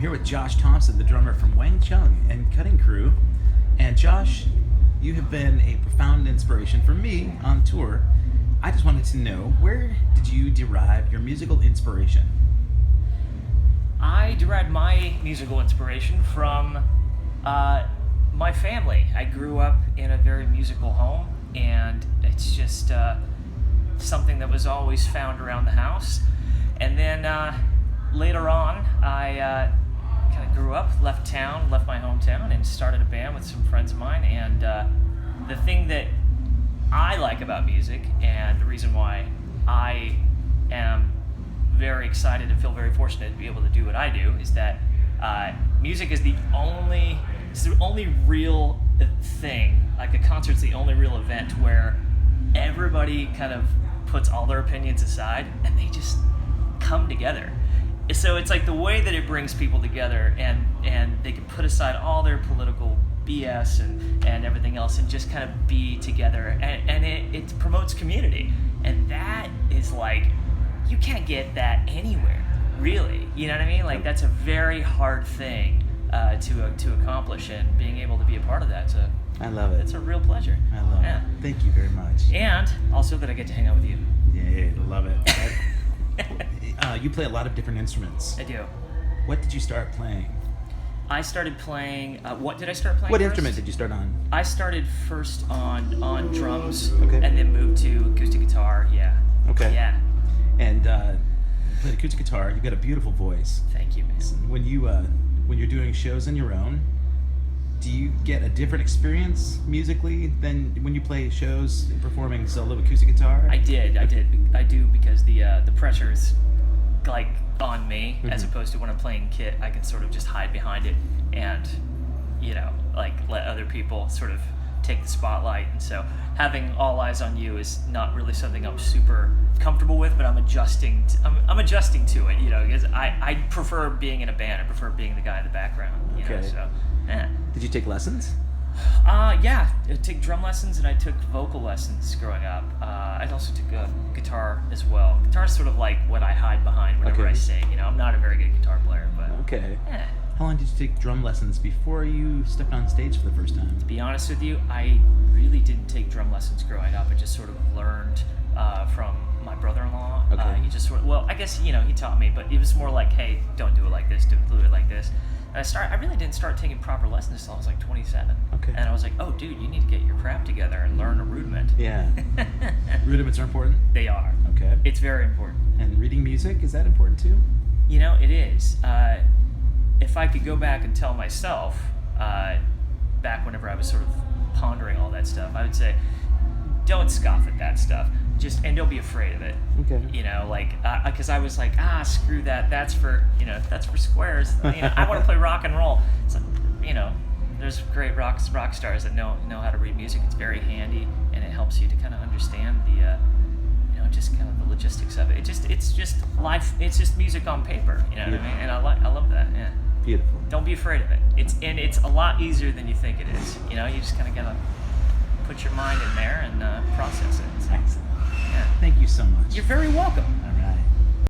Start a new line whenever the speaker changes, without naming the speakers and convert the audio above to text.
here with Josh Thompson, the drummer from Wang, Chung and Cutting Crew. And Josh, you have been a profound inspiration for me on tour. I just wanted to know, where did you derive your musical inspiration?
I derived my musical inspiration from my family. I grew up in a very musical home, and it's just something that was always found around the house. And then later on, I kind of grew up, left town, left my hometown, and started a band with some friends of mine. And the thing that I like about music, and the reason why I am very excited and feel very fortunate to be able to do what I do, is that music is the only real thing. Like, a concert's the only real event where everybody kind of puts all their opinions aside and they just come together. So it's like the way that it brings people together, and they can put aside all their political BS and everything else and just kind of be together, and it promotes community. And that is like, you can't get that anywhere, really. You know what I mean? Like, that's a very hard thing to accomplish, and being able to be a part of that,
I love it.
It's a real pleasure.
I love it. Thank you very much.
And also that I get to hang out with you.
Yeah, I love it. You play a lot of different instruments.
I do.
What did you start playing?
I started playing. What did I start playing?
What
first?
instrument did you start on?
I started first on drums,
Okay.
and then moved to acoustic guitar. Yeah.
Okay.
Yeah.
And you played acoustic guitar. You've got a beautiful voice.
Thank you, man.
When you're doing shows on your own, do you get a different experience musically than when you play shows performing solo acoustic guitar?
I do, because the pressure's like on me, as opposed to when I'm playing kit. I can sort of just hide behind it and, like, let other people sort of take the spotlight. And so having all eyes on you is not really something I'm super comfortable with, but I'm adjusting to it, because I prefer being in a band. I prefer being the guy in the background,
Okay.
So yeah.
Did you take lessons?
Yeah, I took drum lessons and I took vocal lessons growing up. I also took guitar as well. Guitar's sort of like what I hide behind whenever I sing. I'm not a very good guitar player, but
Okay.
yeah.
How long did you take drum lessons before you stepped on stage for the first time?
To be honest with you, I really didn't take drum lessons growing up. I just sort of learned from my brother-in-law.
Okay.
He just I guess, he taught me, but it was more like, hey, don't do it like this, do it like this. And I really didn't start taking proper lessons until I was like 27.
Okay.
And I was like, oh, dude, you need to get your crap together and learn a rudiment.
Yeah. Rudiments are important?
They are.
Okay.
It's very important.
And reading music, is that important too?
It is. If I could go back and tell myself, back whenever I was sort of pondering all that stuff, I would say, don't scoff at that stuff. And don't be afraid of it.
Okay.
Because I was like, screw that. That's for squares. I want to play rock and roll. So, there's great rock stars that know how to read music. It's very handy, and it helps you to kind of understand the, just kind of the logistics of it. It's just life. It's just music on paper. You know what I mean? And I love that. Yeah.
Beautiful.
Don't be afraid of it. It's a lot easier than you think it is. You just kind of gotta put your mind in there and process it. So,
Excellent.
yeah.
Thank you so much.
You're very welcome.
All